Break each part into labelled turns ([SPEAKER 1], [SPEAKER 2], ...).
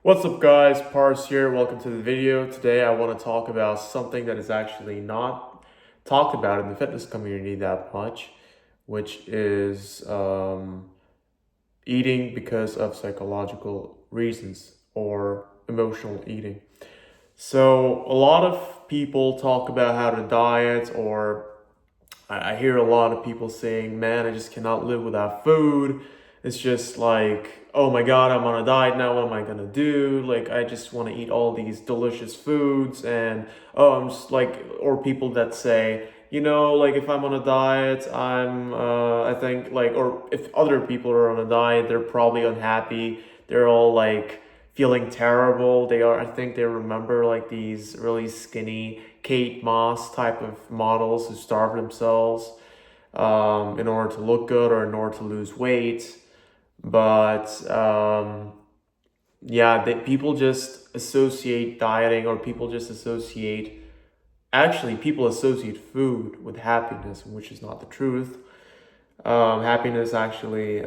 [SPEAKER 1] What's up guys, Pars here, welcome to the video. Today I want to talk about something that is actually not talked about in the fitness community that much, which is eating because of psychological reasons or emotional eating. So a lot of people talk about how to diet, or I hear a lot of people saying, man, I just cannot live without food. It's just like, oh my God, I'm on a diet now. What am I gonna do? Like, I just want to eat all these delicious foods. And oh, I'm just like, or people that say, like if I'm on a diet, I think like, or if other people are on a diet, they're probably unhappy. They're all like, feeling terrible. I think they remember like these really skinny Kate Moss type of models who starve themselves in order to look good or in order to lose weight. But yeah, people just associate dieting, or people associate food with happiness, which is not the truth. Happiness actually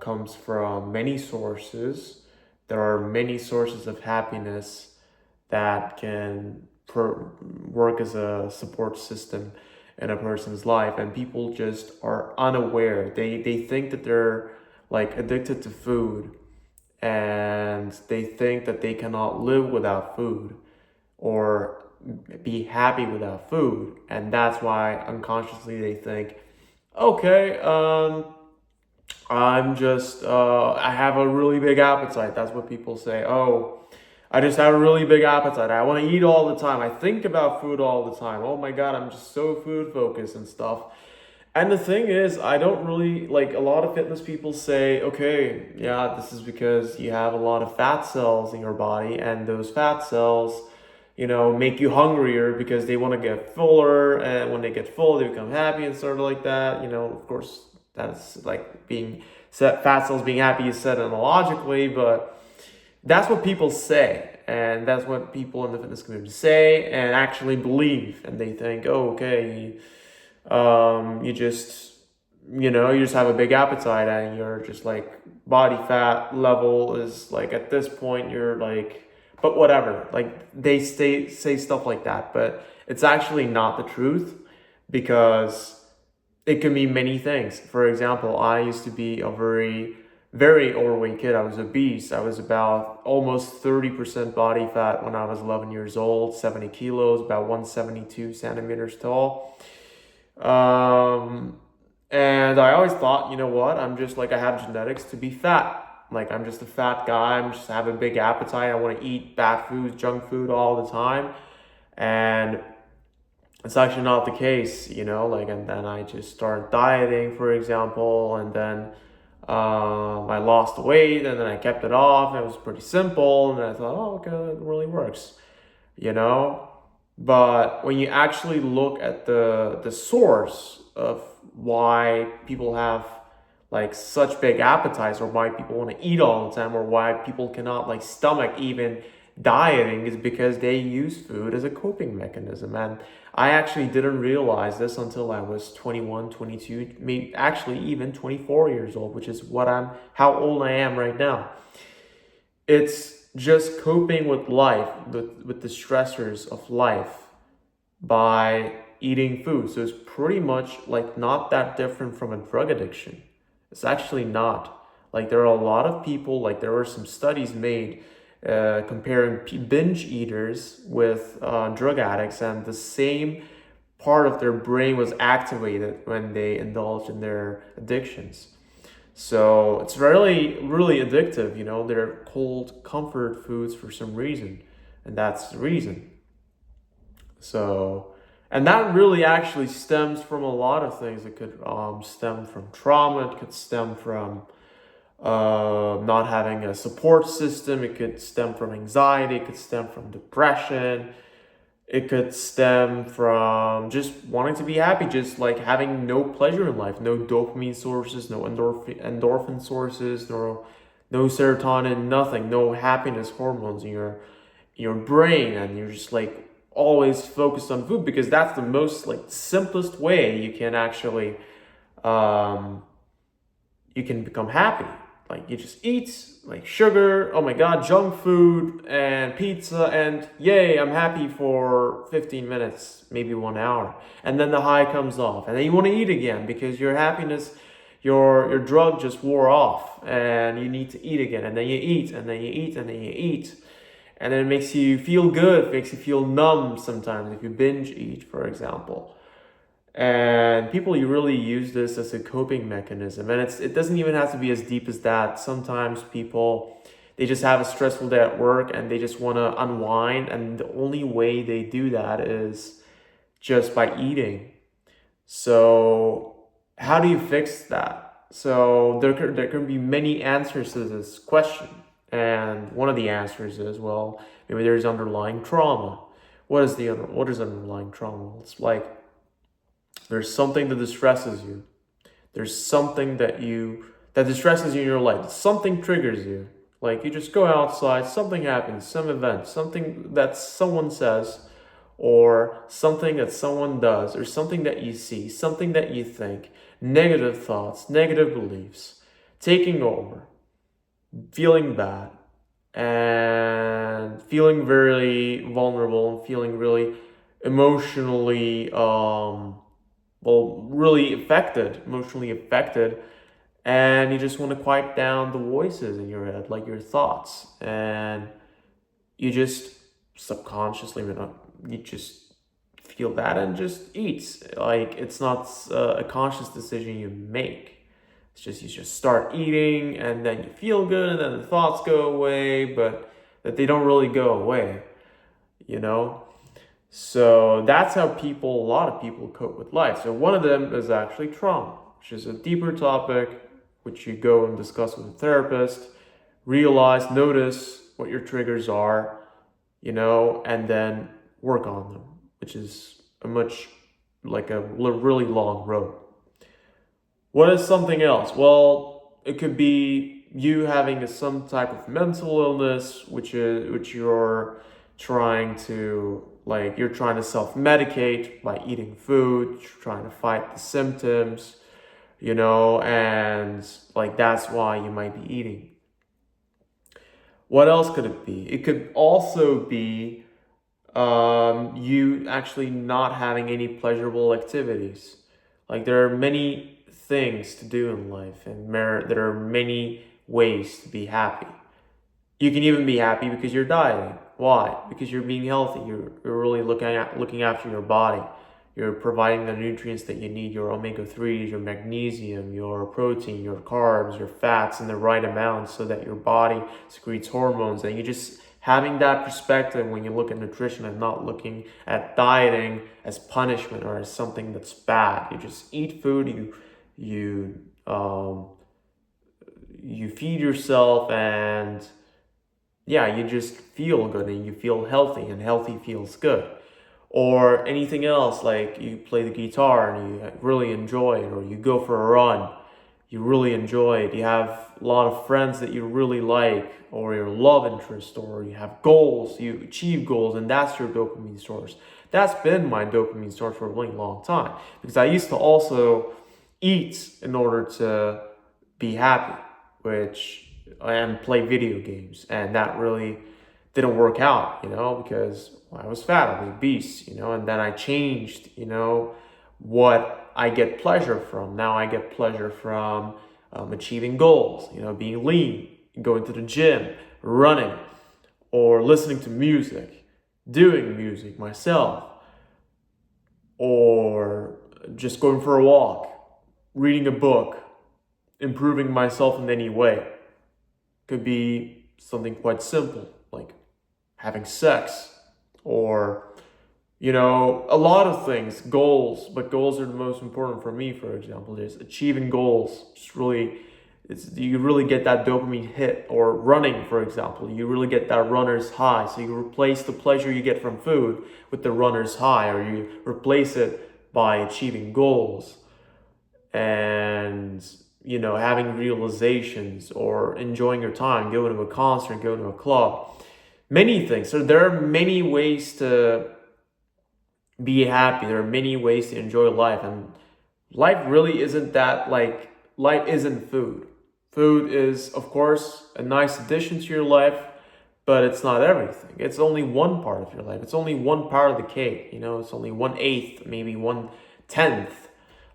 [SPEAKER 1] comes from many sources. There are many sources of happiness that can work as a support system in a person's life, and people just are unaware. They think that they're like addicted to food, and they think that they cannot live without food or be happy without food, and that's why unconsciously they think, okay, I have a really big appetite. That's what people say. Oh, I just have a really big appetite. I want to eat all the time. I think about food all the time. Oh my God, I'm just so food focused and stuff. And the thing is, I don't really like, a lot of fitness people say, okay, yeah, this is because you have a lot of fat cells in your body, and those fat cells, make you hungrier because they want to get fuller, and when they get full, they become happy and sort of like that. Of course, that's like being set, fat cells being happy is said analogically, but that's what people say, and that's what people in the fitness community say and actually believe, and they think, oh, okay, you just have a big appetite, and you're just like body fat level is like at this point you're like, but whatever, like they say stuff like that, but it's actually not the truth, because it can be many things. For example, I used to be a very, very overweight kid. I was obese. I was about almost 30% body fat when I was 11 years old, 70 kilos, about 172 centimeters tall. And I always thought, you know what? I'm just like, I have genetics to be fat. Like, I'm just a fat guy. I'm just have a big appetite. I want to eat bad foods, junk food all the time. And it's actually not the case, like, and then I just started dieting, for example, and then I lost the weight, and then I kept it off. It was pretty simple, and then I thought, oh, okay, it really works, you know. But when you actually look at the source of why people have like such big appetites, or why people want to eat all the time, or why people cannot like stomach even dieting, is because they use food as a coping mechanism. And I actually didn't realize this until I was 21, 22, maybe actually even 24 years old, which is how old I am right now. It's just coping with life, with the stressors of life, by eating food. So it's pretty much like not that different from a drug addiction. It's actually not. Like, there are a lot of people, like there were some studies made comparing binge eaters with drug addicts, and the same part of their brain was activated when they indulged in their addictions. So it's really, really addictive. They're called comfort foods for some reason, and that's the reason. So, and that really actually stems from a lot of things. It could stem from trauma. It could stem from not having a support system. It could stem from anxiety. It could stem from depression. It could stem from just wanting to be happy, just like having no pleasure in life, no dopamine sources, no endorphin sources, no serotonin, nothing, no happiness hormones in your brain, and you're just like always focused on food, because that's the most like simplest way you can actually you can become happy. Like you just eat like sugar, oh my god, junk food and pizza, and yay, I'm happy for 15 minutes, maybe 1 hour. And then the high comes off. And then you want to eat again because your happiness, your drug just wore off and you need to eat again. And then you eat, and then you eat, and then you eat. And then it makes you feel good, makes you feel numb sometimes if you binge eat, for example. And people, you really use this as a coping mechanism, and it doesn't even have to be as deep as that. Sometimes people, they just have a stressful day at work and they just want to unwind, and the only way they do that is just by eating. So how do you fix that? So there can be many answers to this question, and one of the answers is, well, maybe there's underlying trauma. What is underlying trauma? It's like there's something that distresses you. There's something that distresses you in your life. Something triggers you. Like you just go outside, something happens, some event, something that someone says, or something that someone does, or something that you see, something that you think, negative thoughts, negative beliefs, taking over, feeling bad, and feeling very vulnerable, and feeling really emotionally really emotionally affected, and you just want to quiet down the voices in your head, like your thoughts, and you just subconsciously, you just feel that and just eat. Like it's not a conscious decision you make. It's just you just start eating, and then you feel good, and then the thoughts go away, but that they don't really go away, you know. So that's how a lot of people cope with life. So one of them is actually trauma, which is a deeper topic, which you go and discuss with a therapist, notice what your triggers are, and then work on them, which is a really long road. What is something else? Well, it could be you having some type of mental illness, which you're trying to self-medicate by eating food, you're trying to fight the symptoms, and like that's why you might be eating. What else could it be? It could also be you actually not having any pleasurable activities. Like there are many things to do in life, and there are many ways to be happy. You can even be happy because you're dieting. Why? Because you're being healthy. You're really looking after your body. You're providing the nutrients that you need, your omega-3s, your magnesium, your protein, your carbs, your fats in the right amount so that your body secretes hormones. And you just having that perspective when you look at nutrition and not looking at dieting as punishment or as something that's bad. You just eat food, you feed yourself, and yeah, you just feel good and you feel healthy, and healthy feels good. Or anything else, like you play the guitar and you really enjoy it, or you go for a run, you really enjoy it, you have a lot of friends that you really like, or your love interest, or you have goals, you achieve goals, and that's your dopamine source. That's been my dopamine source for a really long time, because I used to also eat in order to be happy, and play video games, and that really didn't work out, because I was fat, I was obese, and then I changed, what I get pleasure from. Now I get pleasure from achieving goals, being lean, going to the gym, running, or listening to music, doing music myself, or just going for a walk, reading a book, improving myself in any way. Could be something quite simple, like having sex, or a lot of things, goals. But goals are the most important for me. For example, is achieving goals. You really get that dopamine hit. Or running, for example, you really get that runner's high. So you replace the pleasure you get from food with the runner's high, or you replace it by achieving goals and having realizations, or enjoying your time, going to a concert, going to a club, many things. So there are many ways to be happy. There are many ways to enjoy life, and life really isn't that, life isn't food. Food is, of course, a nice addition to your life, but it's not everything. It's only one part of your life. It's only one part of the cake. It's only 1/8, maybe 1/10.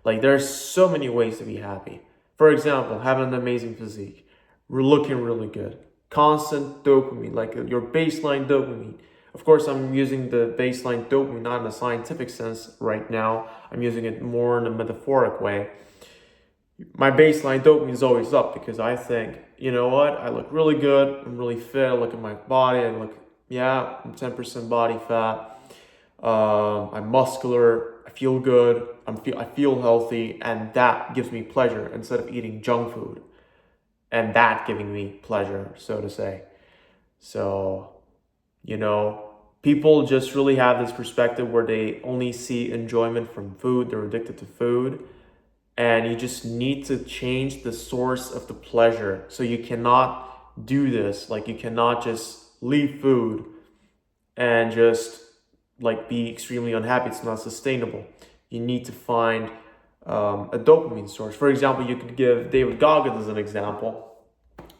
[SPEAKER 1] Like, there's so many ways to be happy. For example, having an amazing physique, we're looking really good, constant dopamine, like your baseline dopamine. Of course, I'm using the baseline dopamine not in a scientific sense right now. I'm using it more in a metaphoric way. My baseline dopamine is always up because I think, you know what, I look really good, I'm really fit, I look at my body, I'm 10% body fat, I'm muscular, I feel good, I feel healthy, and that gives me pleasure instead of eating junk food and that giving me pleasure, so to say. So, people just really have this perspective where they only see enjoyment from food, they're addicted to food. And you just need to change the source of the pleasure. So you cannot do this. Like, you cannot just leave food and just be extremely unhappy. It's not sustainable. You need to find a dopamine source. For example, you could give David Goggins as an example,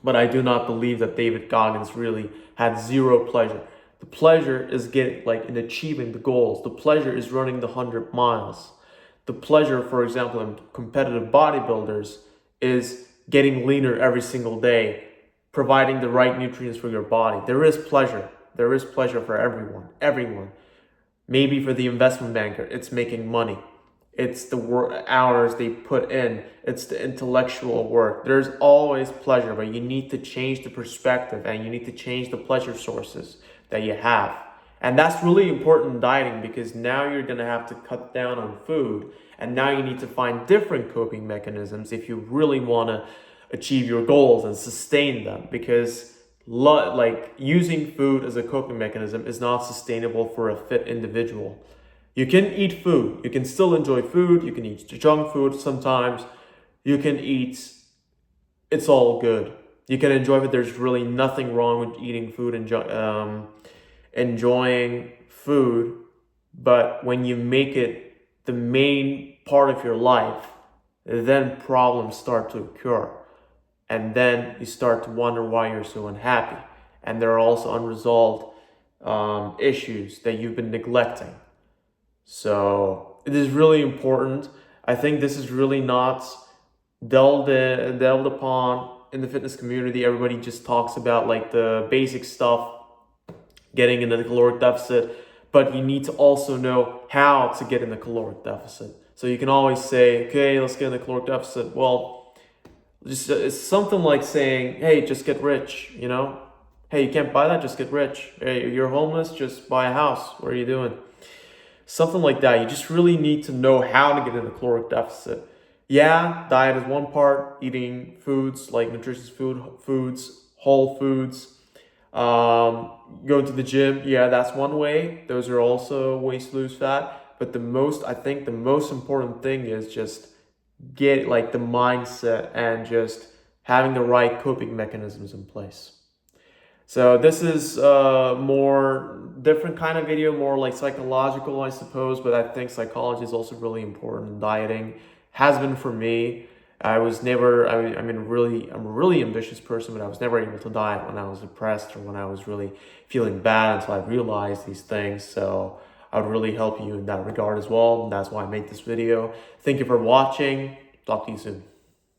[SPEAKER 1] but I do not believe that David Goggins really had zero pleasure. The pleasure is in achieving the goals. The pleasure is running the 100 miles. The pleasure, for example, in competitive bodybuilders is getting leaner every single day, providing the right nutrients for your body. There is pleasure. There is pleasure for everyone. Maybe for the investment banker, it's making money. It's the work hours they put in. It's the intellectual work. There's always pleasure, but you need to change the perspective and you need to change the pleasure sources that you have. And that's really important in dieting because now you're going to have to cut down on food. And now you need to find different coping mechanisms if you really want to achieve your goals and sustain them. Because using food as a coping mechanism is not sustainable for a fit individual. You can eat food. You can still enjoy food. You can eat junk food sometimes. You can eat. It's all good. You can enjoy it. There's really nothing wrong with eating food and enjoying food, but when you make it the main part of your life, then problems start to occur. And then you start to wonder why you're so unhappy. And there are also unresolved issues that you've been neglecting. So it is really important. I think this is really not delved upon in the fitness community. Everybody just talks about the basic stuff, getting into the caloric deficit, but you need to also know how to get in the caloric deficit. So you can always say, okay, let's get in the caloric deficit. Well, it's something like saying, hey, just get rich, Hey, you can't buy that, just get rich. Hey, you're homeless, just buy a house. What are you doing? Something like that. You just really need to know how to get in the caloric deficit. Yeah, diet is one part, eating foods like nutritious foods, whole foods, going to the gym, yeah, that's one way. Those are also ways to lose fat. But I think the most important thing is just get the mindset and just having the right coping mechanisms in place. So this is a more different kind of video, more psychological, I suppose. But I think psychology is also really important in dieting. Has been for me. I'm a really ambitious person, but I was never able to diet when I was depressed or when I was really feeling bad until I realized these things. So I would really help you in that regard as well. And that's why I made this video. Thank you for watching. Talk to you soon.